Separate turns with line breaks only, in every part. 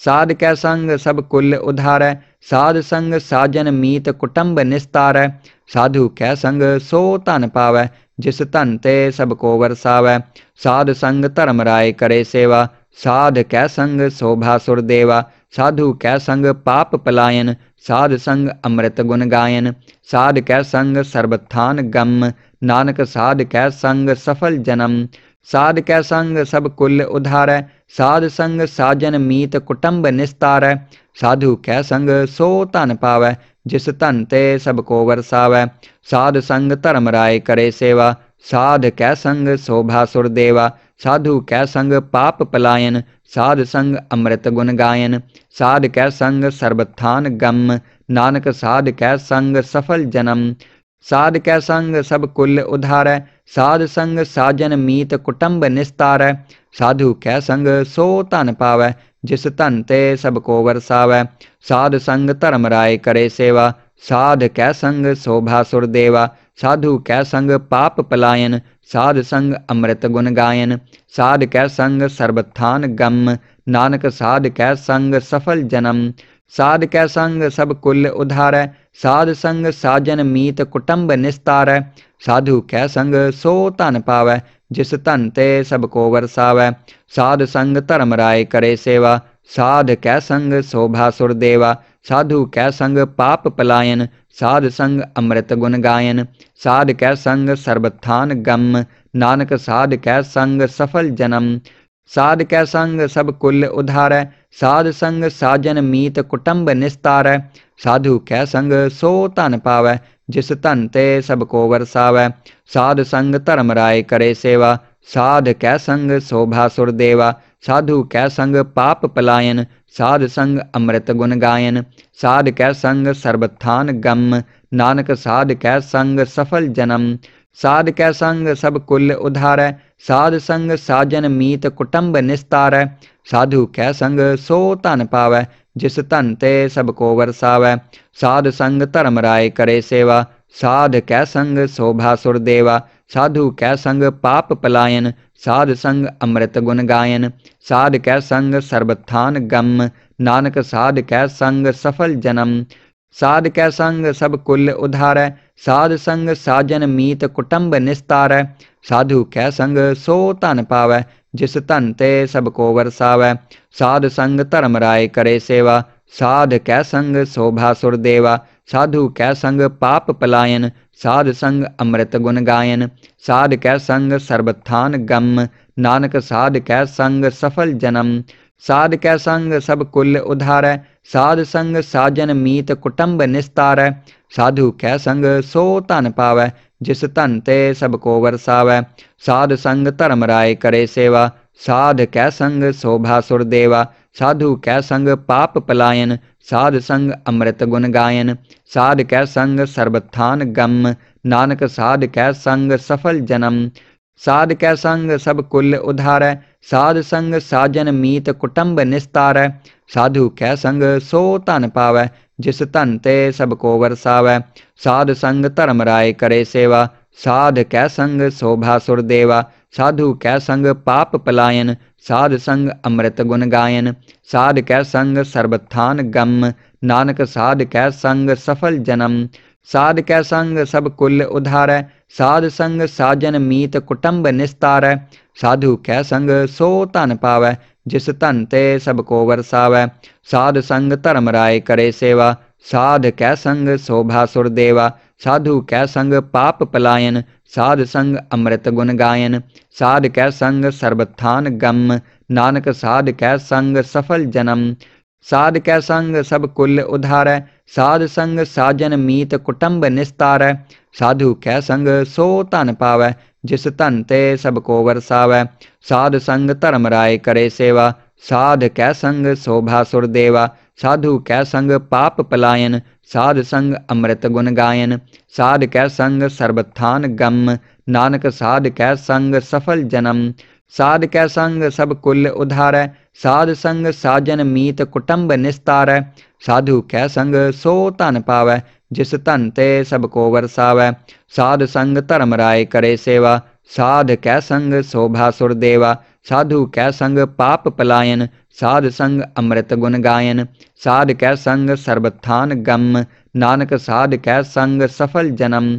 साध कै संग सब कुल उधारै, साध संग साजन मीत कुटुंब निस्तारै। साधु कै संग सो धन पावै, जिस धन ते सब को वरसावै। साध संग धर्म राय करे सेवा, साध कै संग शोभा सुर देवा। साधु कै संग पाप पलायन, साध संग अमृत गुण गायन। साध कै संग सर्बथान गम, नानक साध कै संग सफल जन्म। साध कै संग सब कुल उधारै, साध संग साजन मीत कुटुंब निस्तारै। साधु कै संग सो धन पावै, जिस धन ते सब को वरसावै। साध संग धर्म राय करे सेवा, साध कै संग शोभा सुर देवा। साधु कै संग पाप पलायन, साध संग अमृत गुण गायन। साध कै संग सर्बथान गम, नानक साध कै संग सफल जन्म। साध कै संग सब कुल उधारै, साध संग साजन मीत कुटुंब निस्तारै। साधु कै संग सो धन पावै, जिस धन ते सब को वरसावै। साध संग धर्म राय करे सेवा, साध कै संग शोभा सुर देवा। साधु कै संग पाप पलायन, साध संग अमृत गुण गायन। साध कै संग सर्बथान गम, नानक साध कै संग सफल जन्म। साध कै संग सब कुल उधारै, साध संग साजन मीत कुटुंब निस्तारै। साधु कै संग सो धन पावै, जिस धन ते सब को वरसावै। साध संग धर्म राय करे सेवा, साध कै संग शोभा सुर देवा। साधु कै संग पाप पलायन, साध संग अमृत गुण गायन। साध कै संग सर्बथान गम, नानक साध कै संग सफल जन्म। साध कै संग सब कुल उधारै, साध संग साजन मीत कुटुंब निस्तारै। साधु कै संग सो धन पावै, जिस धन ते सब को वरसावै। साध संग धर्म राय करे सेवा, साध कै संग शोभा सुर देवा। साधु कै संग पाप पलायन, साध संग अमृत गुण गायन। साध कै संग सर्बथान गम, नानक साध कै संग सफल जन्म। साध कै संग सब कुल उधारै, साध संग साजन मीत कुटुंब निस्तारै। साधु कै संग सो धन पावै, जिस धन ते सब को वरसावै। साध संग धर्म राय करे सेवा, साध कै संग शोभा सुर देवा। साधु कै संग पाप पलायन, साध संग अमृत गुण गायन। साध कै संग सर्बथान गम, नानक साध कै संग सफल जन्म। साध कै संग सब कुल उधारै, साध संग साजन मीत कुटुंब निस्तारै। साधु कै संग सो धन पावै, जिस धन ते सब को वरसावै। साध संग धर्म राय करे सेवा, साध कै संग शोभा सुर देवा। साधु कै संग पाप पलायन, साध संग अमृत गुण गायन। साध कै संग सर्बथान गम, नानक साध कै संग सफल जन्म। साध कै संग सब कुल उधारै, साध संग साजन मीत कुटुंब निस्तारै। साधु कै संग सो धन पावै, जिस धन ते सब को वरसावै। साध संग धर्म राय करे सेवा, साध कै संग शोभा सुर देवा। साधु कै संग पाप पलायन, साध संग अमृत गुण गायन। साध कै संग सर्बथान गम, नानक साध कै संग सफल जन्म। साध कै संग सब कुल उधारै, साध संग साजन मीत कुटुंब निस्तारै। साधु कै संग सो धन पावै, जिस धन ते सब को वरसावै। साध संग धर्म राय करे सेवा, साध कै संग शोभा सुर देवा। साधु कै संग पाप पलायन, साध संग अमृत गुण गायन। साध कै संग सर्बथान गम, नानक साध कै संग सफल जन्म। साध कै संग सब कुल उधारै, साध संग साजन मीत कुटुंब निस्तारै। साधु कै संग सो धन पावै, जिस धन ते सब को वरसावै। साध संग धर्म राय करे सेवा, साध कै संग शोभा सुर देवा। साधु कै संग पाप पलायन, साध संग अमृत गुण गायन। साध कै संग सर्बथान गम, नानक साध कै संग सफल जन्म। साध कै संग सब कुल उधारै, साध संग साजन मीत कुटुंब निस्तारै। साधु कै संग सो धन पावै, जिस धन ते सब को वरसावै। साध संग धर्म राय करे सेवा, साध कै संग शोभा सुर देवा। साधु कै संग पाप पलायन, साध संग अमृत गुण गायन। साध कै संग सर्बथान गम, नानक साध कै संग सफल जन्म। साध कै संग सब कुल उधारै, साध संग साजन मीत कुटुंब निस्तारै। साधु कै संग सो धन पावै, जिस धन ते सब को वरसावै। साध संग धर्म राय करे सेवा, साध कै संग शोभा सुर देवा। साधु कै संग पाप पलायन, साध संग अमृत गुण गायन। साध कै संग सर्बथान गम, नानक साध कै संग सफल जन्म।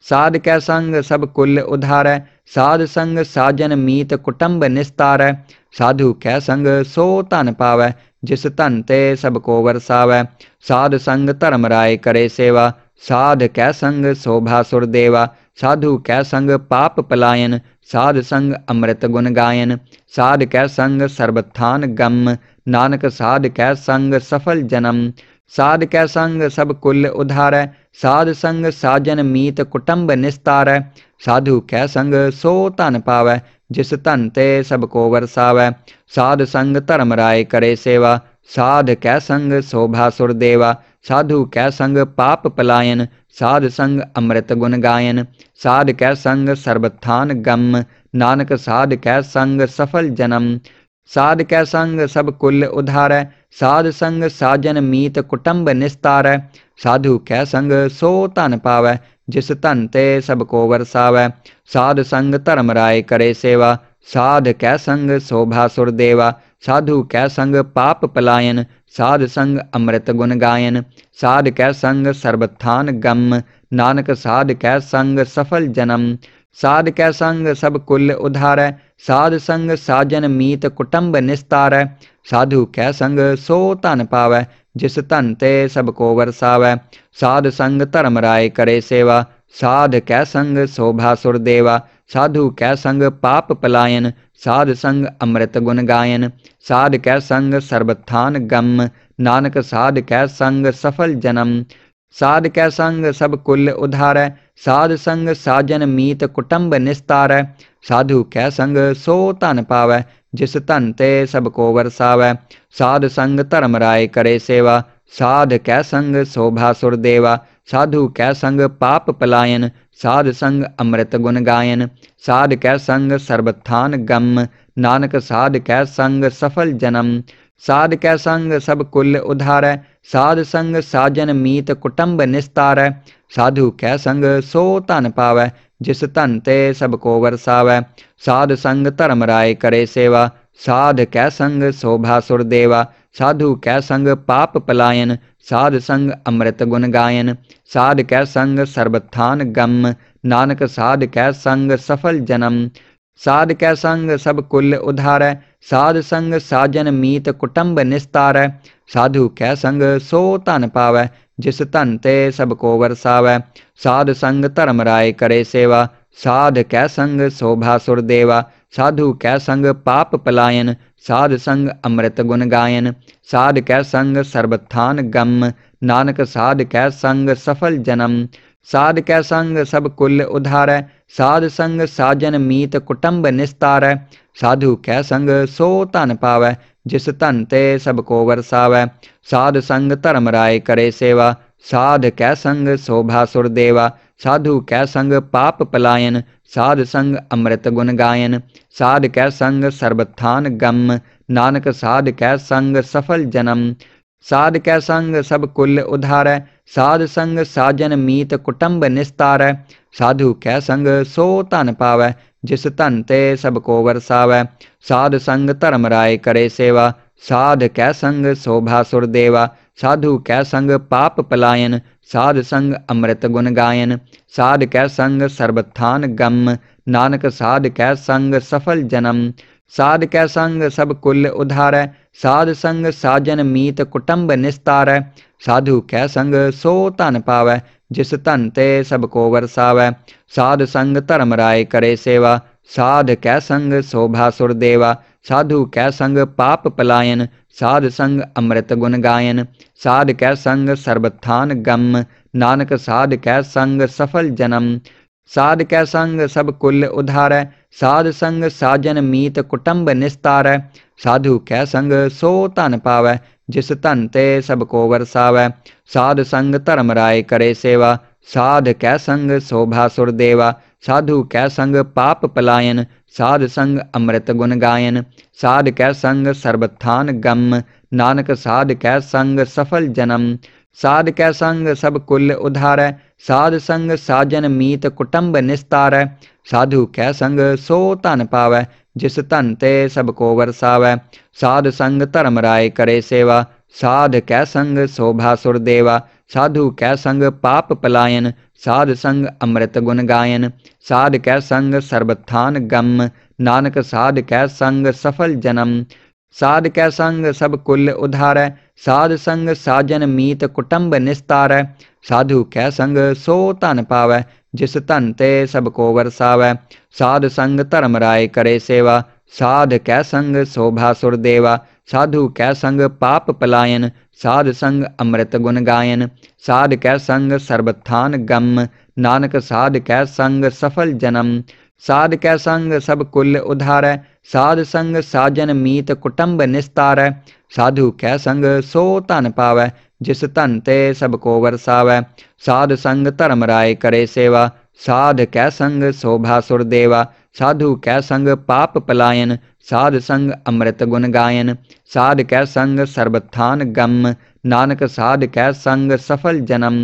साध कै संग सब कुल उधारै, साध संग साजन मीत कुटुंब निस्तारै। साधु कै संग सो धन पावै, जिस धन ते सब को वरसावै। साध संग धर्म राय करे सेवा, साध कै संग शोभा सुर देवा। साधु कै संग पाप पलायन, साध संग अमृत गुण गायन। साध कै संग सर्बथान गम, नानक साध कै संग सफल जन्म। साध कै संग सब कुल उधारै, साध संग साजन मीत कुटुंब निस्तारै। साधु कै संग सो धन पावै, जिस धन ते सब को वरसावै। साध संग धर्म राय करे सेवा, साध कै संग शोभा सुर देवा। साधु कै संग पाप पलायन, साध संग अमृत गुण गायन। साध कै संग सर्बथान गम, नानक साध कै संग सफल जन्म। साध कै संग सब कुल उधारै, साध संग साजन मीत कुटुंब निस्तारै। साधु कै संग सो धन पावै, जिस धन ते सब को वरसावै। साध संग धर्म राय करे सेवा, साध कै संग शोभा सुर देवा। साधु कै संग पाप पलायन, साध संग अमृत गुण गायन। साध कै संग सर्बथान गम, नानक साध कै संग सफल जन्म। साध कै संग सब कुल उधारै, साध संग साजन मीत कुटुंब निस्तारै। साधु कै संग सो धन पावै, जिस धन ते सब को वरसावै। साध संग धर्म राय करे सेवा, साध कै संग शोभा सुर देवा। साधु कै संग पाप पलायन, साध संग अमृत गुण गायन। साध कै संग सर्बथान गम, नानक साध कै संग सफल जन्म। साध कै संग सब कुल उधारै, साध संग साजन मीत कुटुंब निस्तारै। साधु कै संग सो धन पावै, जिस धन ते सब को वरसावै। साध संग धर्म राय करे सेवा, साध कै संग शोभा सुर देवा। साधु कै संग पाप पलायन, साध संग अमृत गुण गायन। साध कै संग सर्बथान गम, नानक साध कै संग सफल जन्म। साध कै संग सब कुल उधारै, साध संग साजन मीत कुटुंब निस्तारै। साधु कै संग सो धन पावै, जिस धन ते सब को वरसावै। साध संग धर्म राय करे सेवा, साध कै संग शोभा सुर देवा। साधु कै संग पाप पलायन, साध संग अमृत गुण गायन। साध कै संग सर्बथान गम, नानक साध कै संग सफल जन्म। साध कै संग सब कुल उधारै, साध संग साजन मीत कुटुंब निस्तारै। साधु कै संग सो धन पावै, जिस धन ते सब को वरसावै। साध संग धर्म राय करे सेवा, साध कै संग शोभा सुर देवा। साधु कै संग पाप पलायन, साध संग अमृत गुण गायन। साध कै संग सर्बथान गम, नानक साध कै संग सफल जन्म। साध कै संग सब कुल उधारै, साध संग साजन मीत कुटुंब निस्तारै। साधु कै संग सो धन पावै, जिस धन ते सब को वरसावै। साध संग धर्म राय करे सेवा, साध कै संग शोभा सुर देवा। साधु कै संग पाप पलायन, साध संग अमृत गुण गायन। साध कै संग सर्बथान गम, नानक साध कै संग सफल जन्म। साध कै संग सब कुल उधारै, साध संग साजन मीत कुटुंब निस्तारै। साधु कै संग सो धन पावै, जिस धन ते सब को वरसावै। साध संग धर्म राय करे सेवा, साध कै संग शोभा सुर देवा। साधु कै संग पाप पलायन, साध संग अमृत गुण गायन। साध कै संग सर्बथान गम, नानक साध कै संग सफल जन्म। साध कै संग सब कुल उधारै, साध संग साजन मीत कुटुंब निस्तारै। साधु कै संग सो धन पावै, जिस धन ते सब को वरसावै। साध संग धर्म राय करे सेवा, साध कै संग शोभा सुर देवा। साधु कै संग पाप पलायन, साध संग अमृत गुण गायन। साध कै संग सर्बथान गम, नानक साध कै संग सफल जन्म। साध कै संग सब कुल उधारै, साध संग साजन मीत कुटुंब निस्तारै। साधु कै संग सो धन पावै, जिस धन ते सब को वरसावै। साध संग धर्म राय करे सेवा, साध कै संग शोभा सुर देवा। साधु कै संग पाप पलायन, साध संग अमृत गुण गायन। साध कै संग सर्बथान गम, नानक साध कै संग सफल जन्म। साध कै संग सब कुल उधारै, साध संग साजन मीत कुटुंब निस्तारै। साधु कै संग सो धन पावै, जिस धन ते सब को वरसावै। साध संग धर्म राय करे सेवा, साध कै संग शोभा सुर देवा। साधु कै संग पाप पलायन, साध संग अमृत गुण गायन। साध कै संग सर्बथान गम, नानक साध कै संग सफल जन्म। साध कै संग सब कुल उधारै, साध संग साजन मीत कुटुंब निस्तारै। साधु कै संग सो धन पावै, जिस धन ते सब को वरसावै। साध संग धर्म राय करे सेवा, साध कै संग शोभा सुर देवा। साधु कै संग पाप पलायन, साध संग अमृत गुण गायन। साध कै संग सर्बथान गम, नानक साध कै संग सफल जन्म। साध कै संग सब कुल उधारै, साध संग साजन मीत कुटुंब निस्तारै। साधु कै संग सो धन पावै, जिस धन ते सब को वरसावै। साध संग धर्म राय करे सेवा, साध कै संग शोभा सुर देवा। साधु कै संग पाप पलायन, साध संग अमृत गुण गायन। साध कै संग सर्बथान गम, नानक साध कै संग सफल जन्म।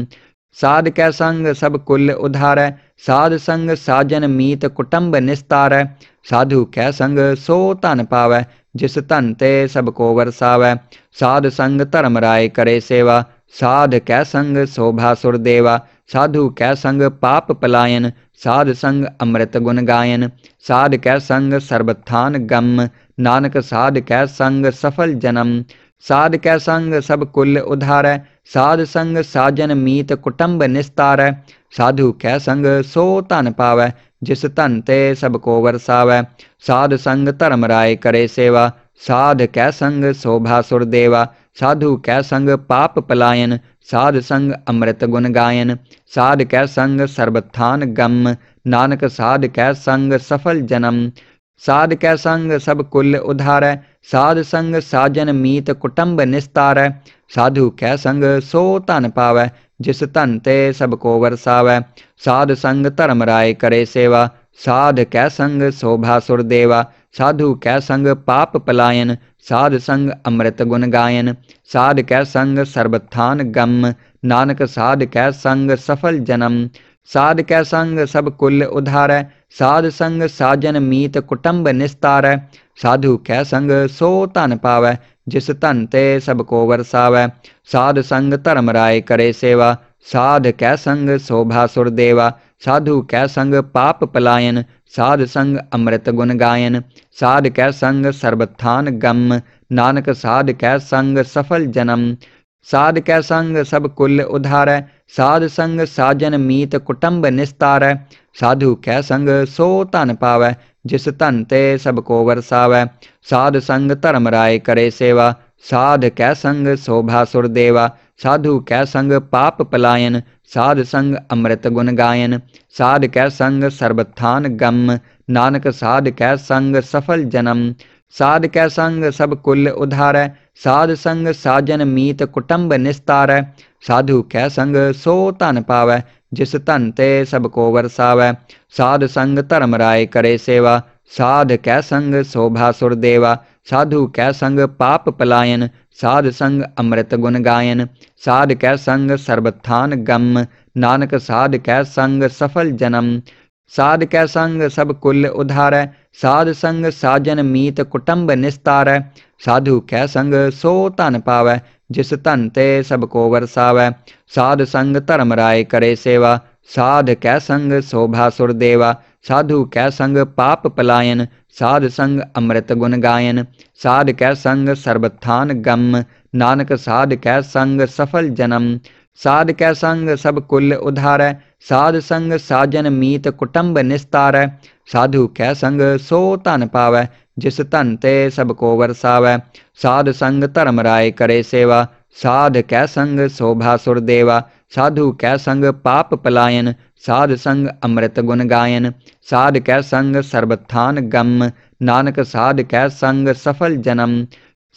साध कै संग सब कुल उधारै, साध संग साजन मीत कुटुंब निस्तारै। साधु कै संग सो धन पावै, जिस धन ते सब को वरसावै। साध संग धर्म राय करे सेवा, साध कै संग शोभा सुर देवा। साधु कै संग पाप पलायन, साध संग अमृत गुण गायन। साध कै संग सर्बथान गम, नानक साध कै संग सफल जन्म। साध कै संग सब कुल उधारै, साध संग साजन मीत कुटुंब निस्तारै। साधु कै संग सो धन पावै, जिस धन ते सब को वरसावै। साध संग धर्म राय करे सेवा, साध कै संग शोभा सुर देवा। साधु कै संग पाप पलायन, साध संग अमृत गुण गायन। साध कै संग सर्बथान गम, नानक साध कै संग सफल जन्म। साध कै संग सब कुल उधारै, साध संग साजन मीत कुटुंब निस्तारै। साधु कै संग सो धन पावै, जिस धन ते सब को वरसावै। साध संग धर्म राय करे सेवा, साध कै संग शोभा सुर देवा। साधु कै संग पाप पलायन, साध संग अमृत गुण गायन। साध कै संग सर्बथान गम, नानक साध कै संग सफल जन्म। साध कै संग सब कुल उधारै, साध संग साजन मीत कुटुंब निस्तारै। साधु कै संग सो धन पावै, जिस धन ते सब को वरसावै। साध संग धर्म राय करे सेवा, साध कै संग शोभा सुर देवा। साधु कै संग पाप पलायन, साध संग अमृत गुण गायन। साध कै संग सर्बथान गम, नानक साध कै संग सफल जन्म। साध कै संग सब कुल उधारै, साध संग साजन मीत कुटुंब निस्तारै। साधु कै संग सो धन पावै, जिस धन ते सब को वरसावै। साध संग धर्म राय करे सेवा, साध कै संग शोभा सुर देवा। साधु कै संग पाप पलायन, साध संग अमृत गुण गायन। साध कै संग सर्बथान गम, नानक साध कै संग सफल जन्म। साध कै संग सब कुल उधारै, साध संग साजन मीत कुटुंब निस्तारै। साधु कै संग सो धन पावै, जिस धन ते सब को वरसावै। साध संग धर्म राय करे सेवा, साध कै संग शोभा सुर देवा। साधु कै संग पाप पलायन, साध संग अमृत गुण गायन। साध कै संग सर्बथान गम, नानक साध कै संग सफल जन्म। साध कै संग सब कुल उधारै, साध संग साजन मीत कुटुंब निस्तारै। साधु कै संग सो धन पावै, जिस धन ते सब को वरसावै। साध संग धर्म राय करे सेवा, साध कै संग शोभा सुर देवा। साधु कै संग पाप पलायन, साध संग अमृत गुण गायन। साध कै संग सर्बथान गम, नानक साध कै संग सफल जन्म। साध कै संग सब कुल उधारै, साध संग साजन मीत कुटुंब निस्तारै। साधु कै संग सो धन पावै, जिस धन ते सब को वरसावै। साध संग धर्म राय करे सेवा, साध कै संग शोभा सुर देवा। साधु कै संग पाप पलायन, साध संग अमृत गुण गायन। साध कै संग सर्बथान गम, नानक साध कै संग सफल जन्म।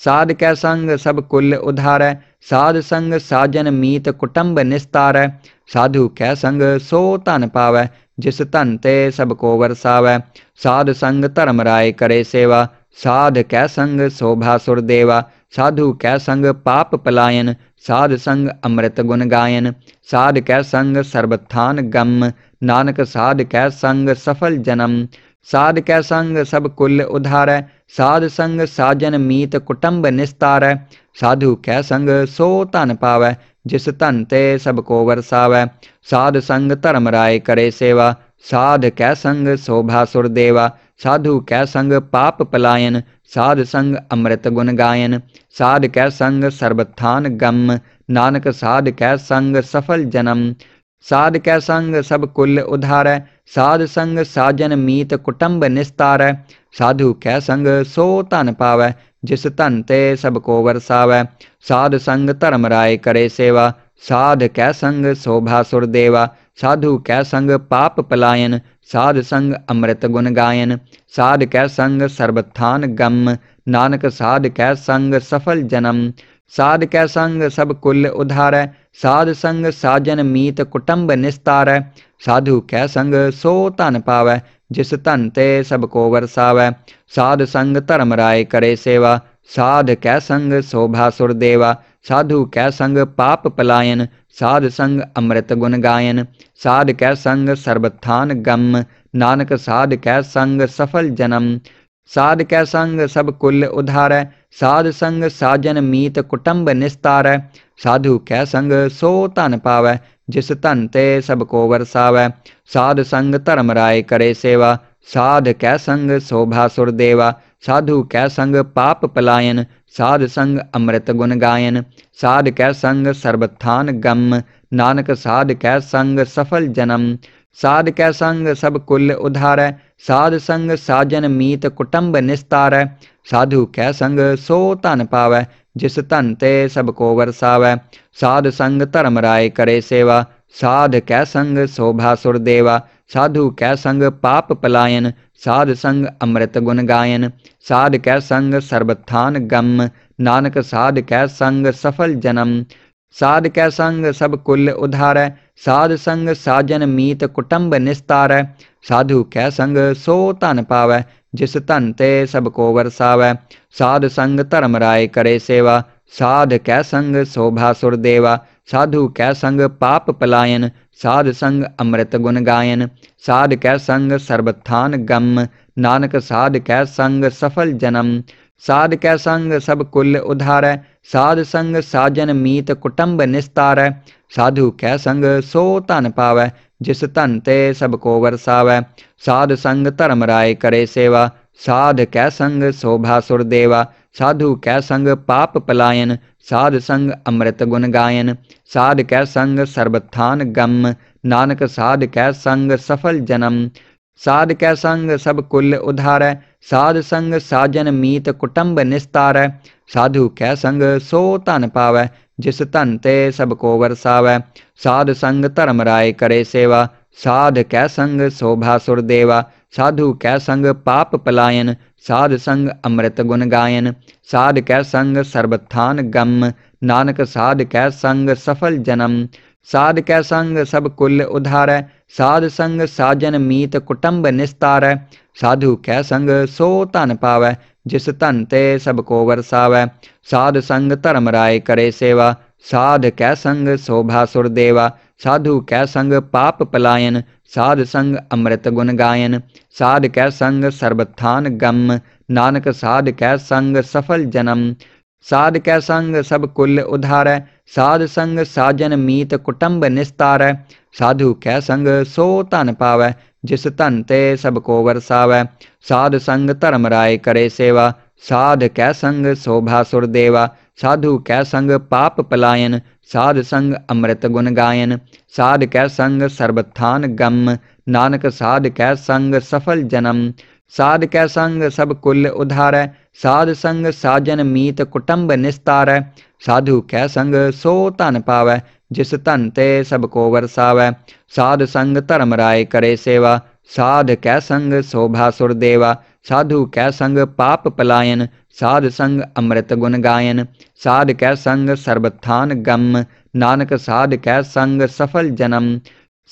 साध कै संग सब कुल उधारै, साध संग साजन मीत कुटुंब निस्तारै। साधु कै संग सो धन पावै, जिस धन ते सब को वरसावै। साध संग धर्म राय करे सेवा, साध कै संग शोभा सुर देवा। साधु कै संग पाप पलायन, साध संग अमृत गुण गायन। साध कै संग सर्बथान गम, नानक साध कै संग सफल जन्म। साध कै संग सब कुल उधारै, साध संग साजन मीत कुटुंब निस्तारै। साधु कै संग सो धन पावै, जिस धन ते सब को वरसावै। साध संग धर्म राय करे सेवा, साध कै संग शोभा सुर देवा। साधु कै संग पाप पलायन, साध संग अमृत गुण गायन। साध कै संग सर्वथान गम, नानक साध कै संग सफल जन्म। साध कै संग सब कुल उधारै, साध संग साजन मीत कुटुंब निस्तारै। साधु कै संग सो धन पावै, जिस धन ते सब को वरसावै। साध संग धर्म राय करे सेवा, साध कै संग शोभा सुर देवा। साधु कै संग पाप पलायन, साध संग अमृत गुण गायन। साध कै संग सर्वथान गम, नानक साध कै संग सफल जन्म। साध कै संग सब कुल उधारै, साध संग साजन मीत कुटुंब निस्तारै। साधु कै संग सो धन पावै, जिस धन ते सब को वरसावै। साध संग धर्म राय करे सेवा, साध कै संग शोभा सुर देवा। साधु कै संग पाप पलायन, साध संग अमृत गुण गायन। साध कै संग सर्वथान गम, नानक साध कै संग सफल जन्म। साध कै संग सब कुल उधारै, साध संग साजन मीत कुटुंब निस्तारै। साधु कै संग सो धन पावै, जिस धन ते सब को वरसावै। साध संग धर्म राय करे सेवा, साध कै संग शोभा सुर देवा। साधु कै संग पाप पलायन, साध संग अमृत गुण गायन। साध कै संग सर्वथान गम, नानक साध कै संग सफल जन्म। साध कै संग सब कुल उधारै, साध संग साजन मीत कुटुंब निस्तारै। साधु कै संग सो धन पावै, जिस धन ते सब को वरसावै। साध संग धर्म राय करे सेवा, साध कै संग शोभा सुर देवा। साधु कै संग पाप पलायन, साध संग अमृत गुण गायन। साध कै संग सर्वथान गम, नानक साध कै संग सफल जन्म। साध कै संग सब कुल उधारै, साध संग साजन मीत कुटुंब निस्तारै। साधु कै संग सो धन पावै, जिस धन ते सब को वरसावै। साध संग धर्म राय करे सेवा, साध कै संग शोभा सुर देवा। साधु कै संग पाप पलायन, साध संग अमृत गुण गायन। साध कै संग सर्वथान गम, नानक साध कै संग सफल जन्म। साध कै संग सब कुल उधारै, साध संग साजन मीत कुटुंब निस्तारै। साधु कै संग सो धन पावै, जिस धन ते सब को वरसावै। साध संग धर्म राय करे सेवा, साध कै संग शोभा सुर देवा। साधु कै संग पाप पलायन, साध संग अमृत गुण गायन। साध कै संग सर्वथान गम, नानक साध कै संग सफल जन्म। साध कै संग सब कुल उधारै, साध संग साजन मीत कुटुंब निस्तारै। साधु कै संग सो धन पावै, जिस धन ते सब को वरसावै। साध संग धर्म राय करे सेवा, साध कै संग शोभा सुर देवा। साधु कै संग पाप पलायन, साध संग अमृत गुण गायन। साध कै संग सर्वथान गम, नानक साध कै संग सफल जन्म। साध कै संग सब कुल उधारै, साध संग साजन मीत कुटुंब निस्तारै। साधु कै संग सो धन पावै, जिस धन ते सब को वरसावै। साध संग धर्म राय करे सेवा, साध कै संग शोभा सुर देवा। साधु कै संग पाप पलायन, साध संग अमृत गुण गायन। साध कै संग सर्वथान गम, नानक साध कै संग सफल जन्म। साध कै संग सब कुल उधारै, साध संग साजन मीत कुटुंब निस्तारै। साधु कै संग सो धन पावै, जिस धन ते सब को वरसावै। साध संग धर्म राय करे सेवा, साध कै संग शोभा सुर देवा। साधु कै संग पाप पलायन, साध संग अमृत गुण गायन। साध कै संग सर्वथान गम, नानक साध कै संग सफल जन्म। साध कै संग सब कुल उधारै, साध संग साजन मीत कुटुंब निस्तारै। साधु कै संग सो धन पावै, जिस धन ते सब को वरसावै। साध संग धर्म राय करे सेवा, साध कै संग शोभा सुर देवा। साधु कै संग पाप पलायन, साध संग अमृत गुण गायन। साध कै संग सर्वथान गम, नानक साध कै संग सफल जन्म।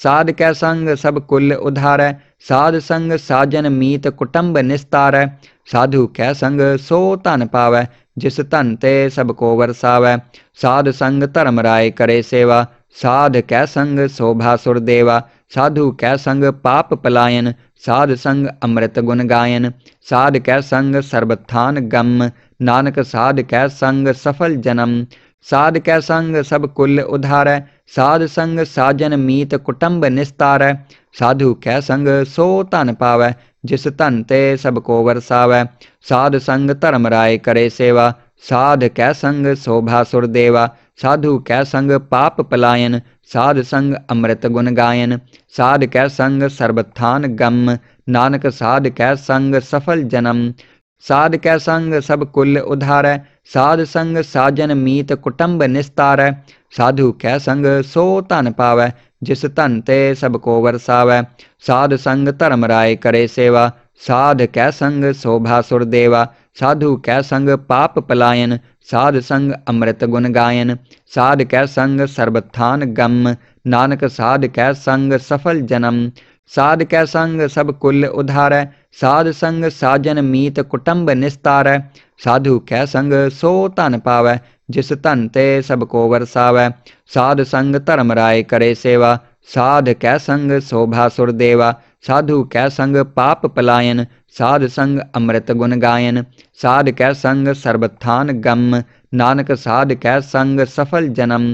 साध कै संग सब कुल उधारै, साध संग साजन मीत कुटुंब निस्तारै। साधु कै संग सो धन पावै, जिस धन ते सब को वरसावै। साध संग धर्म राय करे सेवा, साध कै संग शोभा सुर देवा। साधु कै संग पाप पलायन, साध संग अमृत गुण गायन। साध कै संग सर्बथान गम, नानक साध कै संग सफल जन्म। साध कै संग सब कुल उधारै, साध संग साजन मीत कुटुंब निस्तारै। साधु कै संग सो धन पावै, जिस धन ते सब को वरसावै। साध संग धर्म राय करे सेवा, साध कै संग शोभा सुर देवा। साधु कै संग पाप पलायन, साध संग अमृत गुण गायन। साध कै संग सर्बथान गम, नानक साध कै संग सफल जन्म। साध कै संग सब कुल उधारै, साध संग साजन मीत कुटुंब निस्तारै। साधु कै संग सो धन पावै, जिस धन ते सब को वरसावै। साध संग धर्म राय करे सेवा, साध कै संग शोभा सुर देवा। साधु कै संग पाप पलायन, साध संग अमृत गुण गायन। साध कै संग सर्बथान गम, नानक साध कै संग सफल जन्म। साध कै संग सब कुल उधारै, साध संग साजन मीत कुटुंब निस्तारै। साधु कै संग सो धन पावै, जिस धन ते सब को वरसावै। साध संग धर्म राय करे सेवा, साध कै संग शोभा सुर देवा। साधु कै संग पाप पलायन, साध संग अमृत गुण गायन। साध कै संग सर्बथान गम, नानक साध कै संग सफल जन्म।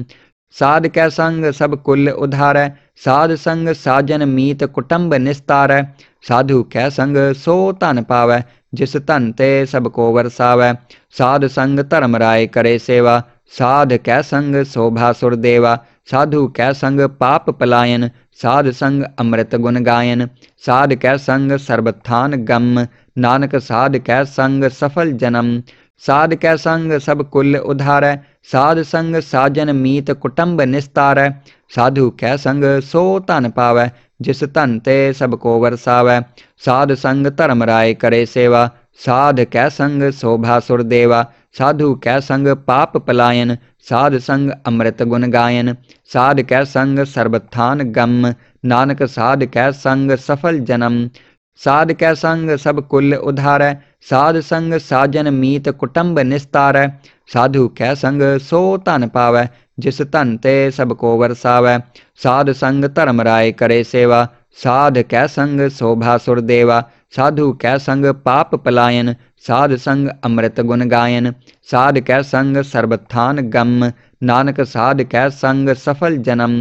साध कै संग सब कुल उधारै, साध संग साजन मीत कुटुंब निस्तारै। साधु कै संग सो धन पावै, जिस धन ते सब को वरसावै। साध संग धर्म राय करे सेवा, साध कै संग शोभा सुर देवा। साधु कै संग पाप पलायन, साध संग अमृत गुण गायन। साध कै संग सर्बथान गम, नानक साध कै संग सफल जन्म। साध कै संग सब कुल उधारै, साध संग साजन मीत कुटुंब निस्तारै। साधु कै संग सो धन पावै, जिस धन ते सब को वरसावै। साध संग धर्म राय करे सेवा, साध कै संग शोभा सुर देवा। साधु कै संग पाप पलायन, साध संग अमृत गुण गायन। साध कै संग सर्बथान गम, नानक साध कै संग सफल जन्म। साध कै संग सब कुल उधारै, साध संग साजन मीत कुटुंब निस्तारै। साधु कै संग सो धन पावै, जिस धन ते सब को वरसावै। साध संग धर्म राय करे सेवा, साध कै संग शोभा सुर देवा। साधु कै संग पाप पलायन, साध संग अमृत गुण गायन। साध कै संग सर्बथान गम, नानक साध कै संग सफल जन्म।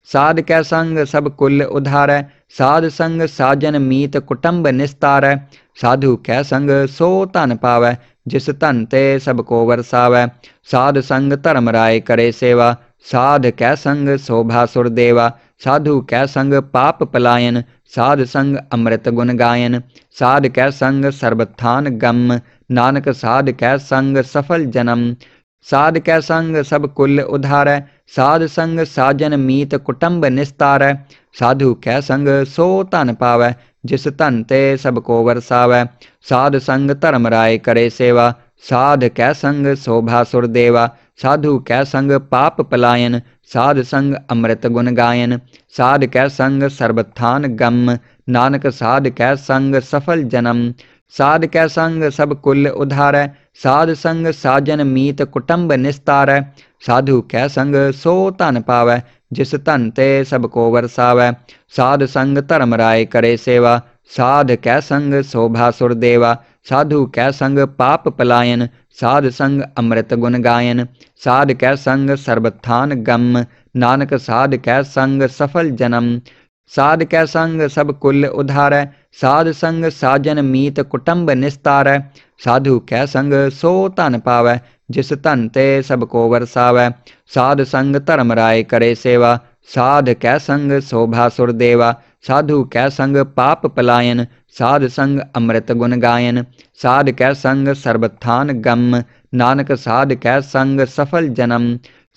साध कै संग सब कुल उधारै, साध संग साजन मीत कुटुंब निस्तारै। साधु कै संग सो धन पावै, जिस धन ते सब को वरसावै। साध संग धर्म राय करे सेवा, साध कै संग शोभा सुर देवा। साधु कै संग पाप पलायन, साध संग अमृत गुण गायन। साध कै संग सर्बथान गम, नानक साध कै संग सफल जन्म। साध कै संग सब कुल उधारै, साध संग साजन मीत कुटुंब निस्तारै। साधु कै संग सो धन पावै, जिस धन ते सब को वरसावै। साध संग धर्म राय करे सेवा, साध कै संग शोभा सुर देवा। साधु कै संग पाप पलायन, साध संग अमृत गुण गायन। साध कै संग सर्बथान गम, नानक साध कै संग सफल जन्म। साध कै संग सब कुल उधारै, साध संग साजन मीत कुटुंब निस्तारै। साधु कै संग सो धन पावै, जिस धन ते सब को वरसावै। साध संग धर्म राय करे सेवा, साध कै संग शोभा सुर देवा। साधु कै संग पाप पलायन, साध संग अमृत गुण गायन। साध कै संग सर्बथान गम, नानक साध कै संग सफल जन्म। साध कै संग सब कुल उधारै, साध संग साजन मीत कुटुंब निस्तारै। साधु कै संग सो धन पावै, जिस धन ते सब को वरसावै। साध संग धर्म राय करे सेवा, साध कै संग शोभा सुर देवा। साधु कै संग पाप पलायन, साध संग अमृत गुण गायन। साध कै संग सर्बथान गम, नानक साध कै संग सफल जन्म।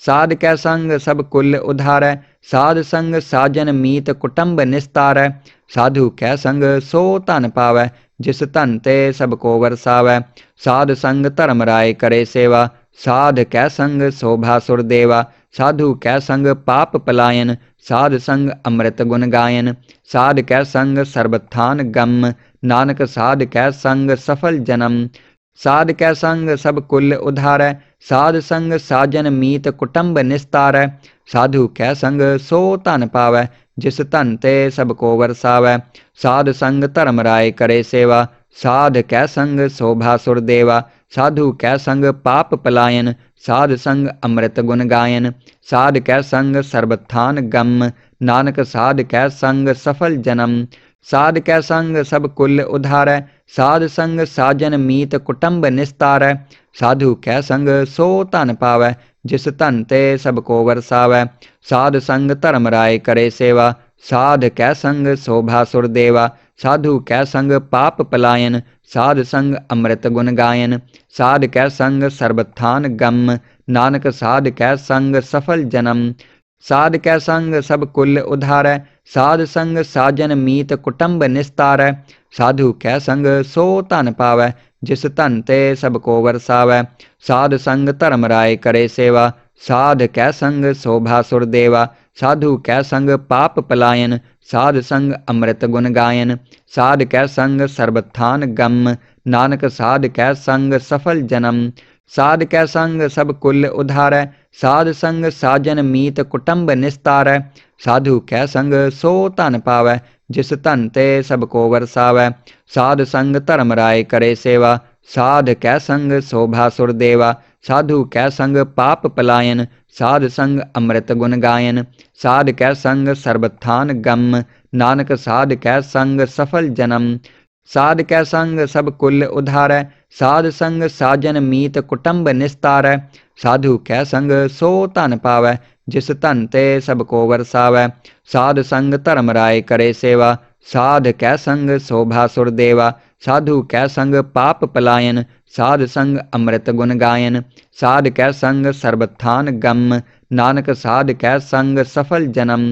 साध कै संग सब कुल उधारै, साध संग साजन मीत कुटुंब निस्तारै। साधु कै संग सो धन पावै, जिस धन ते सब को वरसावै। साध संग धर्म राय करे सेवा, साध कै संग शोभा सुर देवा। साधु कै संग पाप पलायन, साध संग अमृत गुण गायन। साध कै संग सर्बथान गम, नानक साध कै संग सफल जन्म। साध कै संग सब कुल उधारै, साध संग साजन मीत कुटुंब निस्तारै। साधु कै संग सो धन पावै, जिस धन ते सब को वरसावै। साध संग धर्म राय करे सेवा, साध कै संग शोभा सुर देवा। साधु कै संग पाप पलायन, साध संग अमृत गुण गायन। साध कै संग सर्वथान गम, नानक साध कै संग सफल जन्म। साध कै संग सब कुल उधारै, साध संग साजन मीत कुटुंब निस्तारै। साधु कै संग सो धन पावै, जिस धन ते सब को वरसावै। साध संग धर्म राय करे सेवा, साध कै संग शोभा सुर देवा। साधु कै संग पाप पलायन, साध संग अमृत गुण गायन। साध कै संग सर्वथान गम, नानक साध कै संग सफल जन्म। साध कै संग सब कुल उधारै, साध संग साजन मीत कुटुंब निस्तारै। साधु कै संग सो धन पावै, जिस धन ते सब को वरसावै। साध संग धर्म राय करे सेवा, साध कै संग शोभा सुर देवा। साधु कै संग पाप पलायन, साध संग अमृत गुण गायन। साध कै संग सर्वथान गम, नानक साध कै संग सफल जन्म। साध कै संग सब कुल उधारै, साध संग साजन मीत कुटुंब निस्तारै। साधु कै संग सो धन पावै, जिस धन ते सब को वरसावै। साध संग धर्म राय करे सेवा, साध कै संग शोभा सुर देवा। साधु कै संग पाप पलायन, साध संग अमृत गुण गायन। साध कै संग सर्वथान गम, नानक साध कै संग सफल जन्म। साध कै संग सब कुल उधारै, साध संग साजन मीत कुटुंब निस्तारै। साधु कै संग सो धन पावै, जिस धन ते सब को वरसावै। साध संग धर्म राय करे सेवा, साध कै संग शोभा सुर देवा। साधु कै संग पाप पलायन, साध संग अमृत गुण गायन। साध कै संग सर्वथान गम, नानक साध कै संग सफल जन्म।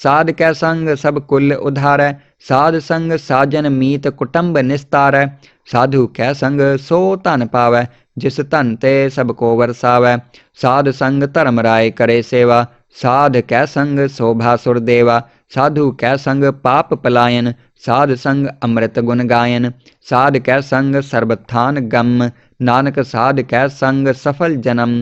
साध कै संग सब कुल उधारै, साध संग साजन मीत कुटुंब निस्तारै। साधु कै संग सो धन पावै, जिस धन ते सब को वरसावै। साध संग धर्म राय करे सेवा, साध कै संग शोभा सुर देवा। साधु कै संग पाप पलायन, साध संग अमृत गुण गायन। साध कै संग सर्वथान गम, नानक साध कै संग सफल जन्म।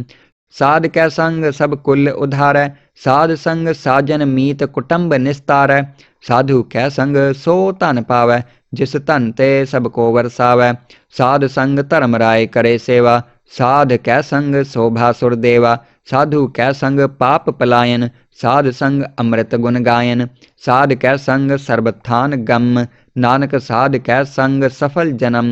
साध कै संग सब कुल उधारै, साध संग साजन मीत कुटुंब निस्तारै। साधु कै संग सो धन पावै, जिस धन ते सब को वरसावै। साध संग धर्म राय करे सेवा, साध कै संग शोभा सुर देवा। साधु कै संग पाप पलायन, साध संग अमृत गुण गायन। साध कै संग सर्वथान गम, नानक साध कै संग सफल जन्म।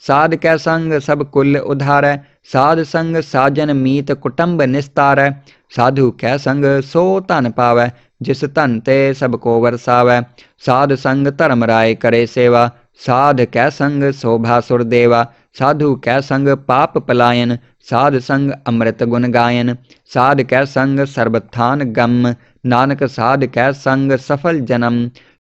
साध कै संग सब कुल उधारै, साध संग साजन मीत कुटुंब निस्तारै। साधु कै संग सो धन पावै, जिस धन ते सब को वरसावै। साध संग धर्म राय करे सेवा, साध कै संग शोभा सुर देवा। साधु कै संग पाप पलायन, साध संग अमृत गुण गायन। साध कै संग सर्वथान गम, नानक साध कै संग सफल जन्म।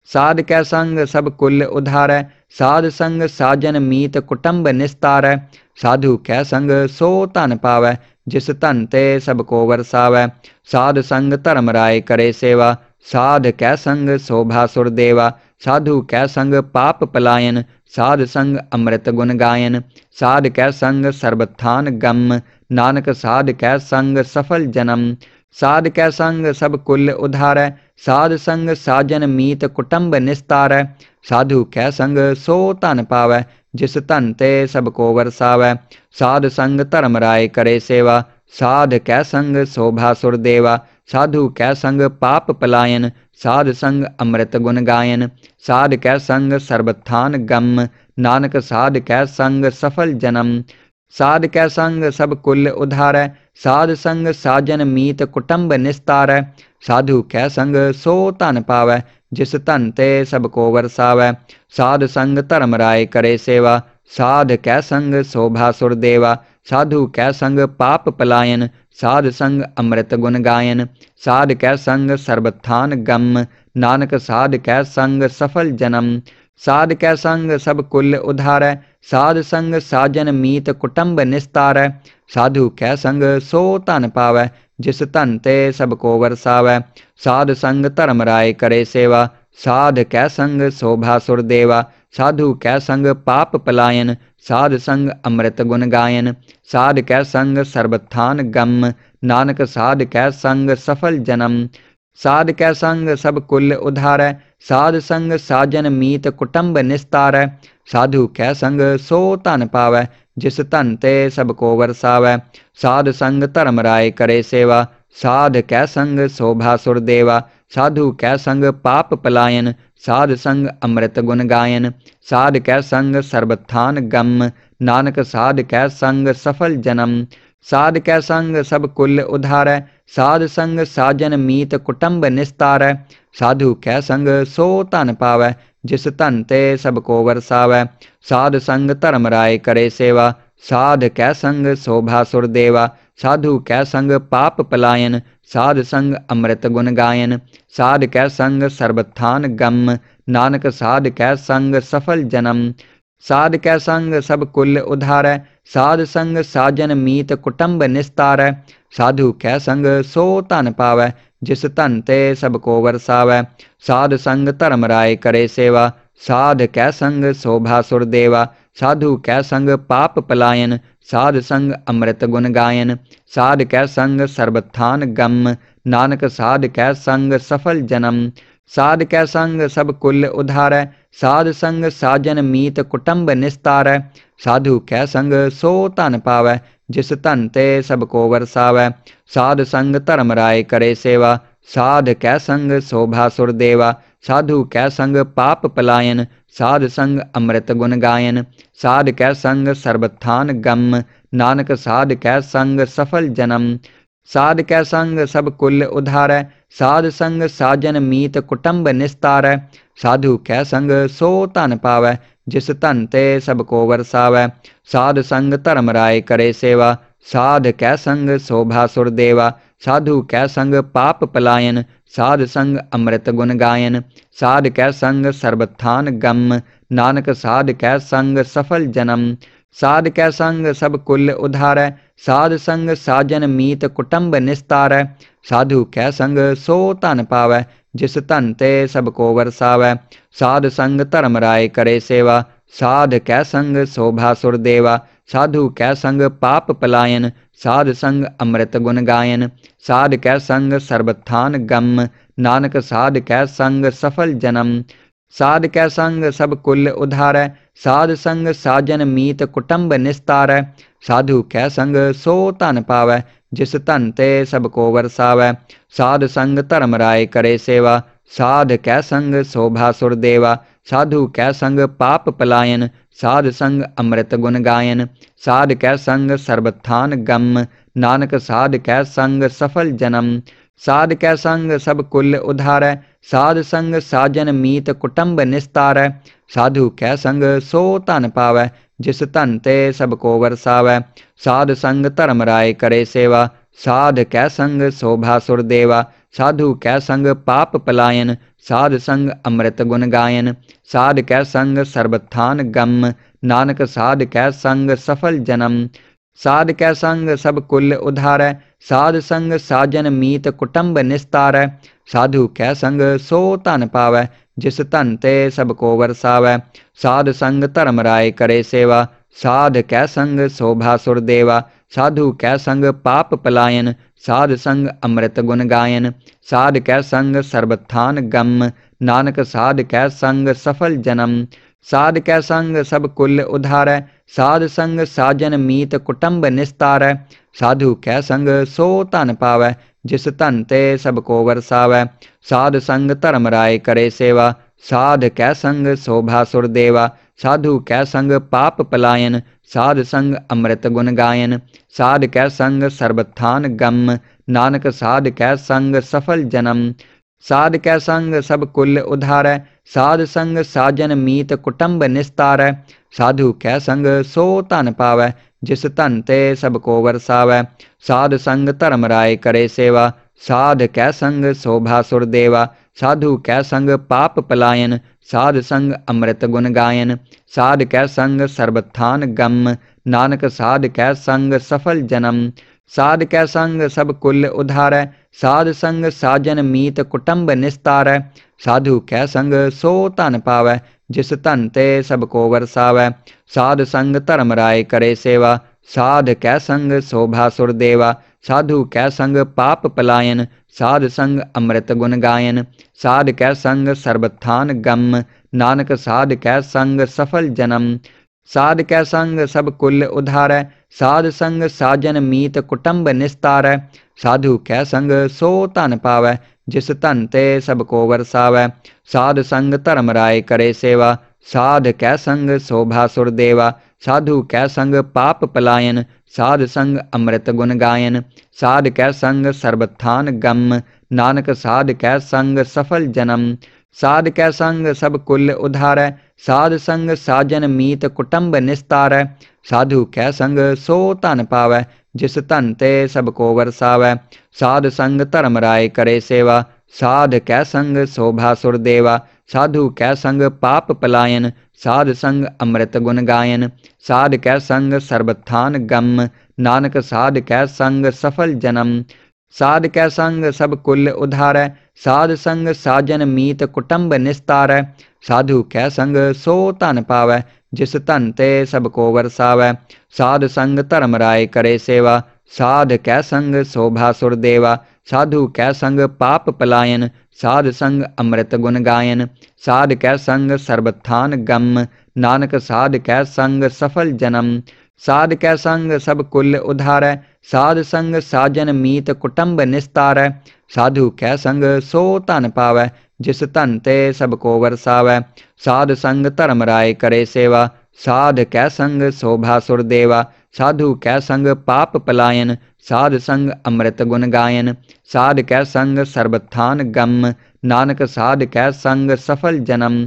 साध कै संग सब कुल उधारै, साध संग साजन मीत कुटुंब निस्तारै। साधु कै संग सो धन पावै, जिस धन ते सब को वरसावै। साध संग धर्म राय करे सेवा, साध कै संग शोभा सुर देवा। साधु कै संग पाप पलायन, साध संग अमृत गुण गायन। साध कै संग सर्वथान गम, नानक साध कै संग सफल जन्म। साध कै संग सब कुल उधारै, साध संग साजन मीत कुटुंब निस्तारै। साधु कै संग सो धन पावै, जिस धन ते सब को वरसावै। साध संग धर्म राय करे सेवा, साध कै संग शोभा सुर देवा। साधु कै संग पाप पलायन, साध संग अमृत गुण गायन। साध कै संग सर्वथान गम, नानक साध कै संग सफल जन्म। साध कै संग सब कुल उधारै, साध संग साजन मीत कुटुंब निस्तारै। साधु कै संग सो धन पावै, जिस धन ते सब को वरसावै। साध संग धर्म राय करे सेवा, साध कै संग शोभा सुर देवा। साधु कै संग पाप पलायन, साध संग अमृत गुण गायन। साध कै संग सर्वथान गम, नानक साध कै संग सफल जन्म। साध कै संग सब कुल उधारै, साध संग साजन मीत कुटुंब निस्तारै। साधु कै संग सो धन पावै, जिस धन ते सब को वरसावै। साध संग धर्म राय करे सेवा, साध कै संग शोभा सुर देवा। साधु कै संग पाप पलायन, साध संग अमृत गुण गायन। साध कै संग सर्बथान गम, नानक साध कै संग सफल जन्म। साध कै संग सब कुल उधारै, साध संग साजन मीत कुटुंब निस्तारै। साधु कै संग सो धन पावै, जिस धन ते सब को वरसावै। साध संग धर्म राय करे सेवा, साध कै संग शोभा सुर देवा। साधु कै संग पाप पलायन, साध संग अमृत गुण गायन। साध कै संग सर्बथान गम, नानक साध कै संग सफल जन्म। साध कै संग सब कुल उधारै, साध संग साजन मीत कुटुंब निस्तारै। साधु कै संग सो धन पावै, जिस धन ते सब को वरसावै। साध संग धर्म राय करे सेवा, साध कै संग शोभा सुर देवा। साधु कै संग पाप पलायन, साध संग अमृत गुण गायन। साध कै संग सर्बथान गम, नानक साध कै संग सफल जन्म। साध कै संग सब कुल उधारै, साध संग साजन मीत कुटुंब निस्तारै। साधु कै संग सो धन पावै, जिस धन ते सब को वरसावै। साध संग धर्म राय करे सेवा, साध कै संग शोभा सुर देवा। साधु कै संग पाप पलायन, साध संग अमृत गुण गायन। साध कै संग सर्बथान गम, नानक साध कै संग सफल जन्म। साध कै संग सब कुल उधारै, साध संग साजन मीत कुटुंब निस्तारै। साधु कै संग सो धन पावै, जिस धन ते सब को वरसावै। साध संग धर्म राय करे सेवा, साध कै संग शोभा सुर देवा। साधु कै संग पाप पलायन, साध संग अमृत गुण गायन। साध कै संग सर्बथान गम, नानक साध कै संग सफल जन्म। साध कै संग सब कुल उधारै, साध संग साजन मीत कुटुंब निस्तारै। साधु कै संग सो धन पावै, जिस धन ते सब को वरसावै। साध संग धर्म राय करे सेवा, साध कै संग शोभा सुर देवा। साधु कै संग पाप पलायन, साध संग अमृत गुण गायन। साध कै संग सर्बथान गम, नानक साध कै संग सफल जन्म। साध कै संग सब कुल उधारै, साध संग साजन मीत कुटुंब निस्तारै। साधु कै संग सो धन पावै, जिस धन ते सब को वरसावै। साध संग धर्म राय करे सेवा, साध कै संग शोभा सुर देवा। साधु कै संग पाप पलायन, साध संग अमृत गुण गायन। साध कै संग सर्बथान गम, नानक साध कै संग सफल जन्म। साध कै संग सब कुल उधारै, साध संग साजन मीत कुटुंब निस्तारै। साधु कै संग सो धन पावै, जिस धन ते सब को वरसावै। साध संग धर्म राय करे सेवा, साध कै संग शोभा सुर देवा। साधु कै संग पाप पलायन, साध संग अमृत गुण गायन। साध कै संग सर्बथान गम, नानक साध कै संग सफल जन्म। साध कै संग सब कुल उधारै, साध संग साजन मीत कुटुंब निस्तारै। साधु कै संग सो धन पावै, जिस धन ते सब को वरसावै। साध संग धर्म राय करे सेवा, साध कै संग शोभा सुर देवा। साधु कै संग पाप पलायन, साध संग अमृत गुण गायन। साध कै संग सर्बथान गम, नानक साध कै संग सफल जन्म। साध कै संग सब कुल उधारै, साध संग साजन मीत कुटुंब निस्तारै। साधु कै संग सो धन पावै, जिस धन ते सब को वरसावै। साध संग धर्म राय करे सेवा, साध कै संग शोभा सुर देवा। साधु कै संग पाप पलायन, साध संग अमृत गुण गायन। साध कै संग सर्बथान गम, नानक साध कै संग सफल जन्म। साध कै संग सब कुल उधारै, साध संग साजन मीत कुटुंब निस्तारै। साधु कै संग सो धन पावै, जिस धन ते सब को वरसावै। साध संग धर्म राय करे सेवा, साध कै संग शोभा सुर देवा। साधु कै संग पाप पलायन, साध संग अमृत गुण गायन। साध कै संग सर्बथान गम, नानक साध कै संग सफल जन्म। साध कै संग सब कुल उधारै, साध संग साजन मीत कुटुंब निस्तारै। साधु कै संग सो धन पावै, जिस धन ते सब को वरसावै। साध संग धर्म राय करे सेवा, साध कै संग शोभा सुर देवा। साधु कै संग पाप पलायन, साध संग अमृत गुण गायन। साध कै संग सर्बथान गम, नानक साध कै संग सफल जन्म। साध कै संग सब कुल उधारै, साध संग साजन मीत कुटुंब निस्तारै। साधु कै संग सो धन पावै, जिस धन ते सब को वरसावै। साध संग धर्म राय करे सेवा, साध कै संग शोभा सुर देवा। साधु कै संग पाप पलायन, साध संग अमृत गुण गायन। साध कै संग सर्बथान गम, नानक साध कै संग सफल जन्म। साध कै संग सब कुल उधारै, साध संग साजन मीत कुटुंब निस्तारै। साधु कै संग सो धन पावै, जिस धन ते सब को वरसावै। साध संग धर्म राय करे सेवा, साध कै संग शोभा सुर देवा। साधु कै संग पाप पलायन, साध संग अमृत गुण गायन। साध कै संग सर्बथान गम, नानक साध कै संग सफल जन्म। साध कै संग सब कुल उधारै, साध संग साजन मीत कुटुंब निस्तारै। साधु कै संग सो धन पावै, जिस धन ते सब को वरसावै। साध संग धर्म राय करे सेवा, साध कै संग शोभा सुर देवा। साधु कै संग पाप पलायन, साध संग अमृत गुण गायन। साध कै संग सर्बथान गम, नानक साध कै संग सफल जन्म। साध कै संग सब कुल उधारै, साध संग साजन मीत कुटुंब निस्तारै। साधु कै संग सो धन पावै, जिस धन ते सब को वरसावै। साध संग धर्म राय करे सेवा, साध कै संग शोभा सुर देवा। साधु कै संग पाप पलायन, साध संग अमृत गुण गायन। साध कै संग सर्बथान गम, नानक साध कै संग सफल जन्म। साध कै संग सब कुल उधारै, साध संग साजन मीत कुटुंब निस्तारै। साधु कै संग सो धन पावै, जिस धन ते सब को वरसावै। साध संग धर्म राय करे सेवा, साध कै संग शोभा सुर देवा। साधु कै संग पाप पलायन, साध संग अमृत गुण गायन। साध कै संग सर्बथान गम, नानक साध कै संग सफल जन्म।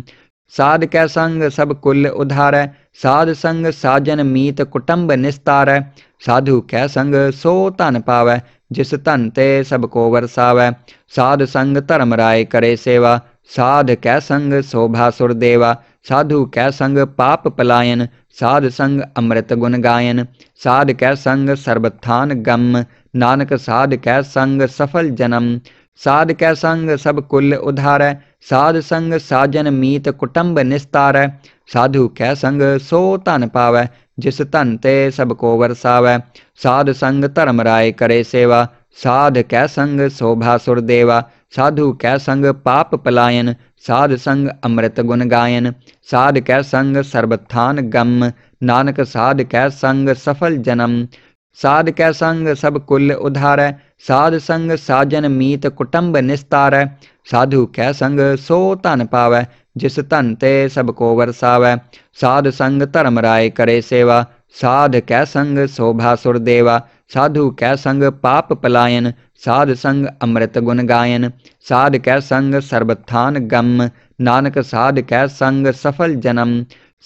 साध कै संग सब कुल उधारै, साध संग साजन मीत कुटुंब निस्तारै। साधु कै संग सो धन पावै, जिस धन ते सब को वरसावै। साध संग धर्म राय करे सेवा, साध कै संग शोभा सुर देवा। साधु कै संग पाप पलायन, साध संग अमृत गुण गायन। साध कै संग सर्बथान गम, नानक साध कै संग सफल जन्म। साध कै संग सब कुल उधारै, साध संग साजन मीत कुटुंब निस्तारै। साधु कै संग सो धन पावै, जिस धन ते सब को वरसावै। साध संग धर्म राय करे सेवा, साध कै संग शोभा सुर देवा। साधु कै संग पाप पलायन, साध संग अमृत गुण गायन। साध कै संग सर्बथान गम, नानक साध कै संग सफल जन्म। साध कै संग सब कुल उधारै, साध संग साजन मीत कुटुंब निस्तारै। साधु कै संग सो धन पावै, जिस धन ते सब को वरसावै। साध संग धर्म राय करे सेवा, साध कै संग शोभा सुर देवा। साधु कै संग पाप पलायन, साध संग अमृत गुण गायन। साध कै संग सर्बथान गम, नानक साध कै संग सफल जन्म।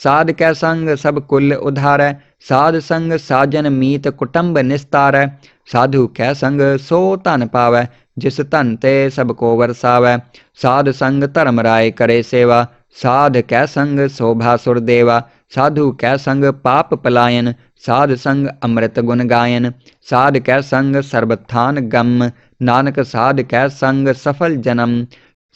साध कै संग सब कुल उधारै, साध संग साजन मीत कुटुंब निस्तारै। साधु कै संग सो धन पावै, जिस धन ते सब को वरसावै। साध संग धर्म राय करे सेवा, साध कै संग शोभा सुर देवा। साधु कै संग पाप पलायन, साध संग अमृत गुण गायन। साध कै संग सर्बथान गम, नानक साध कै संग सफल जन्म।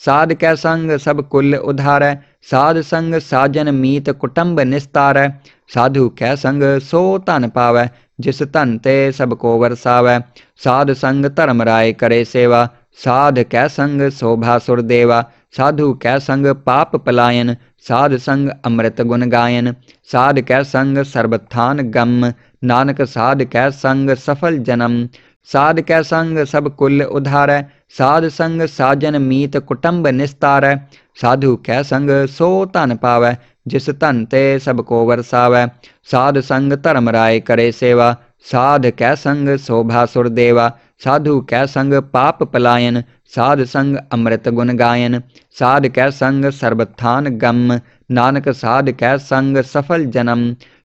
साध कै संग सब कुल उधारै, साध संग साजन मीत कुटुंब निस्तारै। साधु कै संग सो धन पावै, जिस धन ते सब को वरसावै। साध संग धर्म राय करे सेवा, साध कै संग शोभा सुर देवा। साधु कै संग पाप पलायन, साध संग अमृत गुण गायन। साध कै संग सर्बथान गम, नानक साध कै संग सफल जन्म। साध कै संग सब कुल उधारै, साध संग साजन मीत कुटुंब निस्तारै। साधु कै संग सो धन पावै, जिस धन ते सब को वरसावै। साध संग धर्म राय करे सेवा, साध कै संग शोभा सुर देवा। साधु कै संग पाप पलायन, साध संग अमृत गुण गायन। साध कै संग सर्बथान गम, नानक साध कै संग सफल जन्म।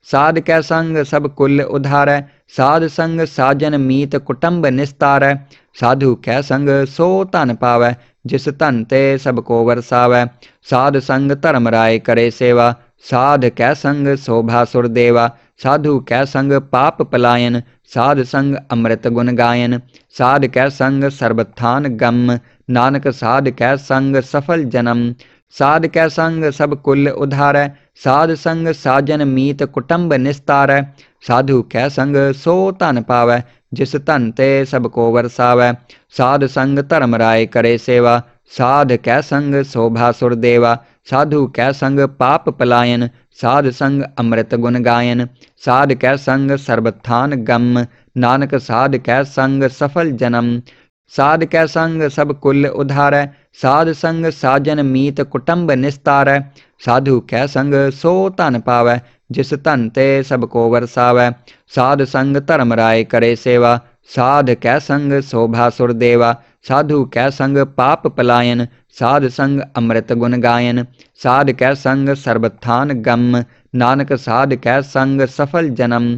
साध कै संग सब कुल उधारै, साध संग साजन मीत कुटुंब निस्तारै। साधु कै संग सो धन पावै, जिस धन ते सब को वरसावै। साध संग धर्म राय करे सेवा, साध कै संग शोभा सुर देवा। साधु कै संग पाप पलायन, साध संग अमृत गुण गायन। साध कै संग सर्बथान गम, नानक साध कै संग सफल जन्म। साध कै संग सब कुल उधारै, साध संग साजन मीत कुटुंब निस्तारै। साधु कै संग सो धन पावै, जिस धन ते सब को वरसावै। साध संग धर्म राय करे सेवा, साध कै संग शोभा सुर देवा। साधु कै संग पाप पलायन, साध संग अमृत गुण गायन। साध कै संग सर्वथान गम, नानक साध कै संग सफल जन्म। साध कै संग सब कुल उधारै, साध संग साजन मीत कुटुंब निस्तारै। साधु कै संग सो धन पावै, जिस धन ते सब को वरसावै। साध संग धर्म राय करे सेवा, साध कै संग शोभा सुर देवा। साधु कै संग पाप पलायन, साध संग अमृत गुण गायन। साध कै संग सर्वथान गम, नानक साध कै संग सफल जन्म।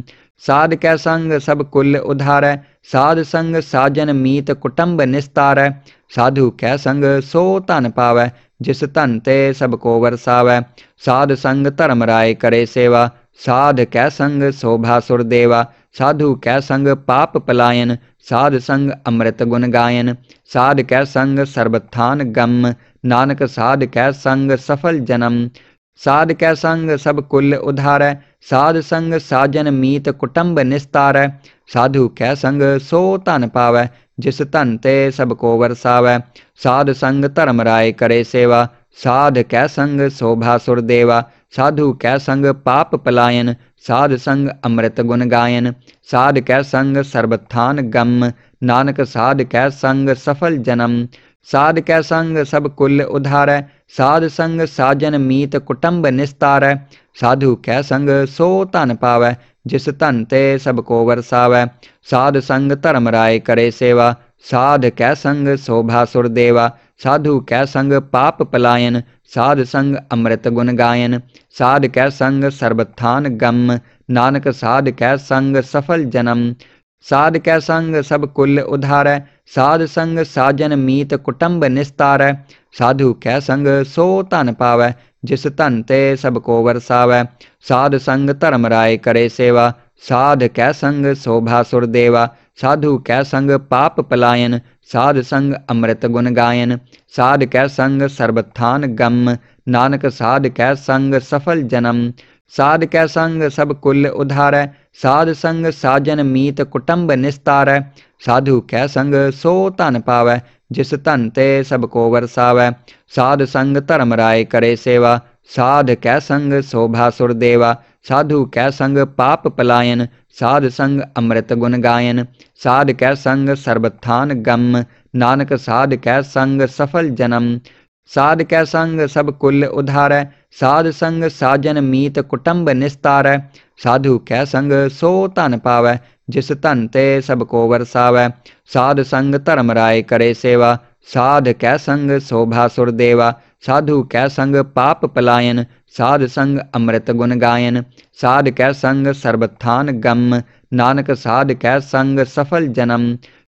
साध कै संग सब कुल उधारै, साध संग साजन मीत कुटुंब निस्तारै। साधु कै संग सो धन पावै, जिस धन ते सब को वरसावै। साध संग धर्म राय करे सेवा, साध कै संग शोभा सुर देवा। साधु कै संग पाप पलायन, साध संग अमृत गुण गायन। साध कै संग सर्वथान गम, नानक साध कै संग सफल जन्म। साध कै संग सब कुल उधारै, साध संग साजन मीत कुटुंब निस्तारै। साधु कै संग सो धन पावै, जिस धन ते सब को वरसावै। साध संग धर्म राय करे सेवा, साध कै संग शोभा सुर देवा। साधु कै संग पाप पलायन, साध संग अमृत गुण गायन। साध कै संग सर्वथान गम, नानक साध कै संग सफल जन्म। साध कै संग सब कुल उधारै, साध संग साजन मीत कुटुंब निस्तारै। साधु कै संग सो धन पावै, जिस धन ते सब को वरसावै। साध संग धर्म राय करे सेवा, साध कै संग शोभा सुर देवा। साधु कै संग पाप पलायन, साध संग अमृत गुण गायन। साध कै संग सर्वथान गम, नानक साध कै संग सफल जन्म। साध कै संग सब कुल उधारै, साध संग साजन मीत कुटुंब निस्तारै। साधु कै संग सो धन पावै, जिस धन ते सब को वरसावै। साध संग धर्म राय करे सेवा, साध कै संग शोभा सुर देवा। साधु कै संग पाप पलायन, साध संग अमृत गुण गायन। साध कै संग सर्वथान गम, नानक साध कै संग सफल जन्म। साध कै संग सब कुल उधारै, साध संग साजन मीत कुटुंब निस्तारै। साधु कै संग सो धन पावै, जिस धन ते सब को वरसावै। साध संग धर्म राय करे सेवा, साध कै संग शोभा सुर देवा। साधु कै संग पाप पलायन, साध संग अमृत गुण गायन। साध कै संग सर्वथान गम, नानक साध कै संग सफल जन्म। साध कै संग सब कुल उधारै, साध संग साजन मीत कुटुंब निस्तारै। साधु कै संग सो धन पावै, जिस धन ते सब को वरसावै। साध संग धर्म राय करे सेवा, साध कै संग शोभा सुर देवा। साधु कै संग पाप पलायन, साध संग अमृत गुण गायन। साध कै संग सर्वथान गम, नानक साध कै संग सफल जन्म।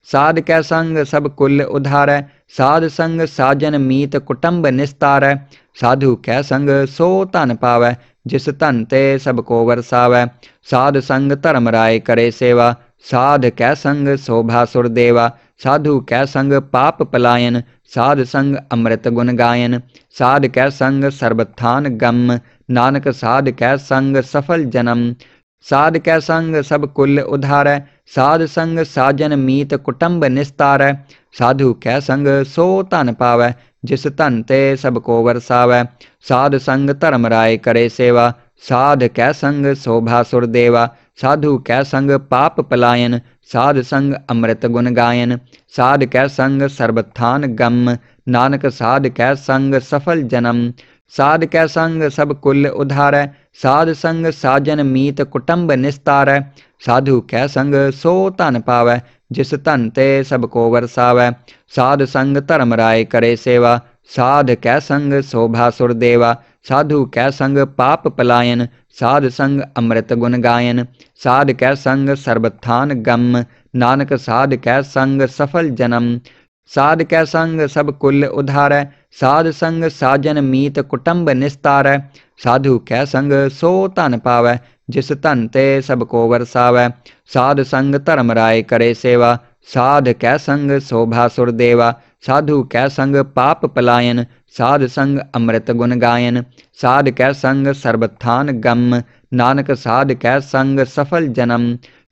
साध कै संग सब कुल उधारै, साध संग साजन मीत कुटुंब निस्तारै। साधु कै संग सो धन पावै, जिस धन ते सब को वरसावै। साध संग धर्म राय करे सेवा, साध कै संग शोभा सुर देवा। साधु कै संग पाप पलायन, साध संग अमृत गुण गायन। साध कै संग सर्वथान गम, नानक साध कै संग सफल जन्म। साध कै संग सब कुल उधारै, साध संग साजन मीत कुटुंब निस्तारै। साधु कै संग सो धन पावै, जिस धन ते सब को वरसावै। साध संग धर्म राय करे सेवा, साध कै संग शोभा सुर देवा। साधु कै संग पाप पलायन, साध संग अमृत गुण गायन। साध कै संग सर्वथान गम, नानक साध कै संग सफल जन्म। साध कै संग सब कुल उधारै, साध संग साजन मीत कुटुंब निस्तारै। साधु कै संग सो धन पावै, जिस धन ते सब को वरसावै। साध संग धर्म राय करे सेवा, साध कै संग शोभा सुर देवा। साधु कै संग पाप पलायन, साध संग अमृत गुण गायन। साध कै संग सर्वथान गम, नानक साध कै संग सफल जन्म। साध कै संग सब कुल उधारै, साध संग साजन मीत कुटुंब निस्तारै। साधु कै संग सो धन पावै, जिस धन ते सब को वरसावै। साध संग धर्म राय करे सेवा, साध कै संग शोभा सुर देवा, साधु कै संग पाप पलायन, साध संग अमृत गुण गायन, साध कै संग सर्वथान गम, नानक साध कै संग सफल जन्म,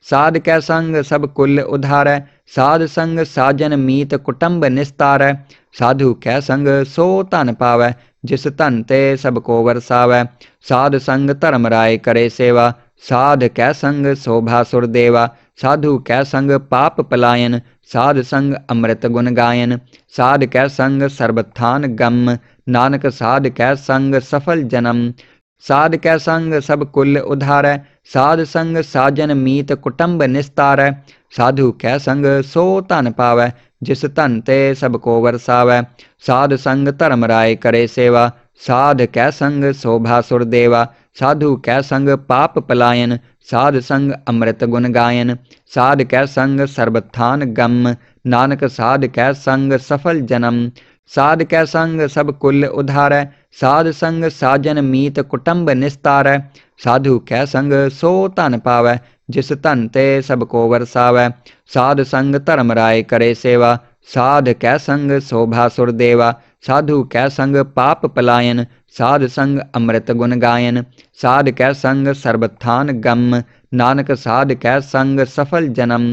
साध कै संग सब कुल उधारै, साध संग साजन मीत कुटुंब निस्तारै, साधु कै संग सो धन पावै, जिस धन ते सब को वरसावै, साध संग धर्म राय करे सेवा, साध कै संग शोभा सुर देवा, साधु कै संग पाप पलायन, साध संग अमृत गुण गायन, साध कै संग सर्वथान गम, नानक साध कै संग सफल जन्म, साध कै संग सब कुल उधारै, साध संग साजन मीत कुटुंब निस्तारै, साधु कै संग सो धन पावै, जिस धन ते सब को वरसावै, साध संग धर्म राय करे सेवा, साध कै संग शोभा सुर देवा, साधु कै संग पाप पलायन, साध संग अमृत गुण गायन, साध कै संग सर्वथान गम, नानक साध कै संग सफल जन्म, साध कै संग सब कुल उधारै, साध संग साजन मीत कुटुंब निस्तारै, साधु कै संग सो धन पावै, जिस धन ते सब को वरसावै, साध संग धर्म राय करे सेवा, साध कै संग शोभा सुर देवा, साधु कै संग पाप पलायन, साध संग अमृत गुण गायन, साध कै संग सर्वथान गम, नानक साध कै संग सफल जन्म,